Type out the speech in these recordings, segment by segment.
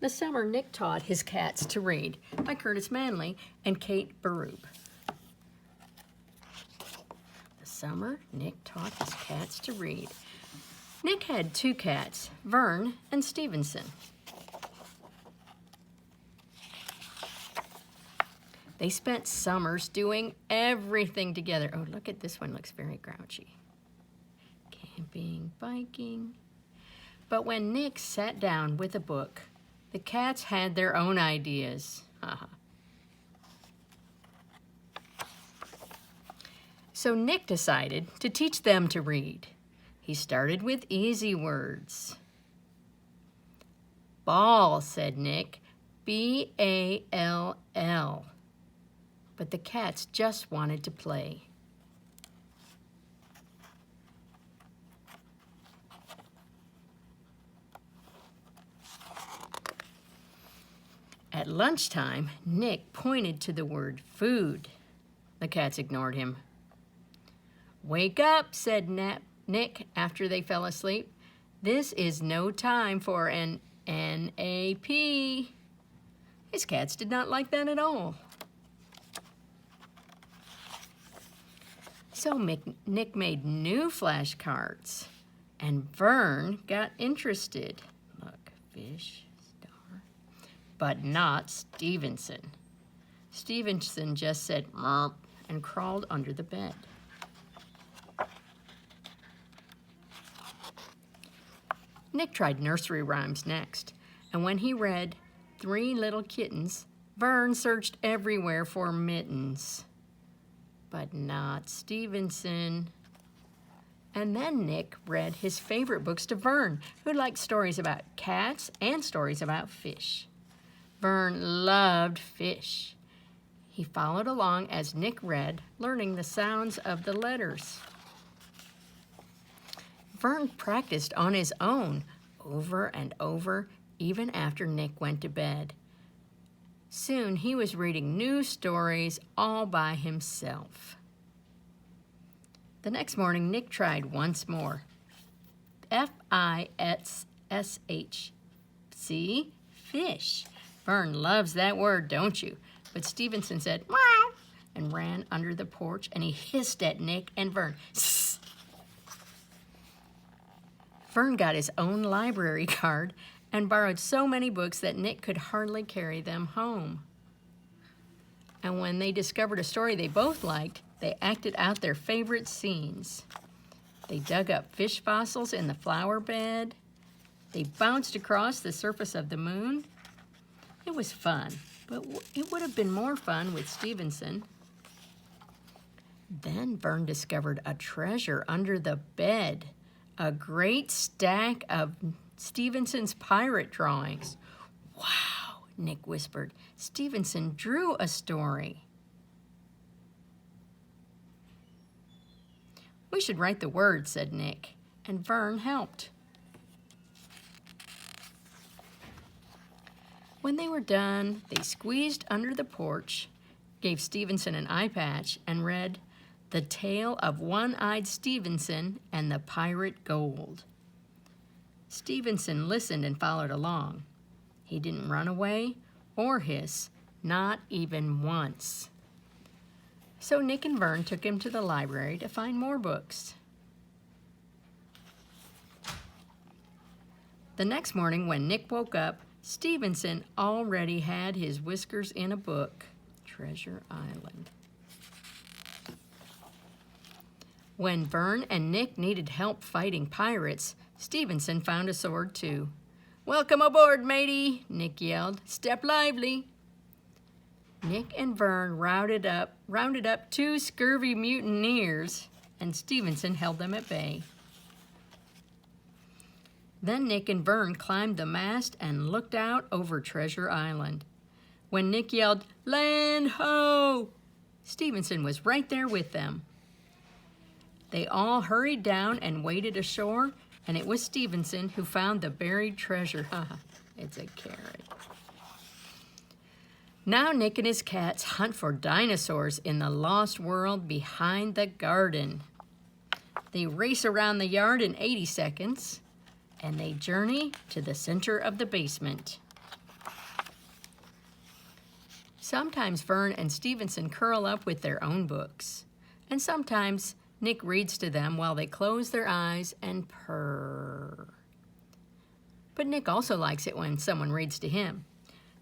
The Summer Nick Taught His Cats to Read by Curtis Manley and Kate Berube. The summer Nick taught his cats to read. Nick had two cats, Vern and Stevenson. They spent summers doing everything together. Oh, look at this one, looks very grouchy. Camping, biking. But when Nick sat down with a book, the cats had their own ideas. So Nick decided to teach them to read. He started with easy words. Ball, said Nick, B-A-L-L. But the cats just wanted to play. At lunchtime, Nick pointed to the word food. The cats ignored him. Wake up, said Nick after they fell asleep. This is no time for an N-A-P. His cats did not like that at all. So Nick made new flashcards, and Vern got interested. Look, fish. But not Stevenson. Stevenson just said "Murp" and crawled under the bed. Nick tried nursery rhymes next, and when he read Three Little Kittens, Vern searched everywhere for mittens. But not Stevenson. And then Nick read his favorite books to Vern, who liked stories about cats and stories about fish. Vern loved fish. He followed along as Nick read, learning the sounds of the letters. Vern practiced on his own, over and over, even after Nick went to bed. Soon he was reading new stories all by himself. The next morning, Nick tried once more. F-I-S-S-H. See? Fish. Vern loves that word, don't you? But Stevenson said, "Meow," and ran under the porch, and he hissed at Nick and Vern. Sss. Vern got his own library card and borrowed so many books that Nick could hardly carry them home. And when they discovered a story they both liked, they acted out their favorite scenes. They dug up fish fossils in the flower bed. They bounced across the surface of the moon. It was fun, but it would have been more fun with Stevenson. Then Vern discovered a treasure under the bed, a great stack of Stevenson's pirate drawings. Wow, Nick whispered. Stevenson drew a story. We should write the words, said Nick, and Vern helped. When they were done, they squeezed under the porch, gave Stevenson an eye patch, and read The Tale of One-Eyed Stevenson and the Pirate Gold. Stevenson listened and followed along. He didn't run away or hiss, not even once. So Nick and Vern took him to the library to find more books. The next morning, when Nick woke up, Stevenson already had his whiskers in a book, Treasure Island. When Vern and Nick needed help fighting pirates, Stevenson found a sword too. "Welcome aboard, matey," Nick yelled. "Step lively." Nick and Vern rounded up two scurvy mutineers, and Stevenson held them at bay. Then Nick and Vern climbed the mast and looked out over Treasure Island. When Nick yelled, "Land ho!" Stevenson was right there with them. They all hurried down and waded ashore, and it was Stevenson who found the buried treasure. It's a carrot. Now Nick and his cats hunt for dinosaurs in the lost world behind the garden. They race around the yard in 80 seconds, and they journey to the center of the basement. Sometimes Vern and Stevenson curl up with their own books, and sometimes Nick reads to them while they close their eyes and purr. But Nick also likes it when someone reads to him.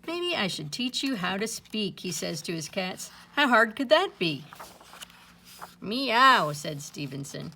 "Maybe I should teach you how to speak," he says to his cats. "How hard could that be?" "Meow," said Stevenson.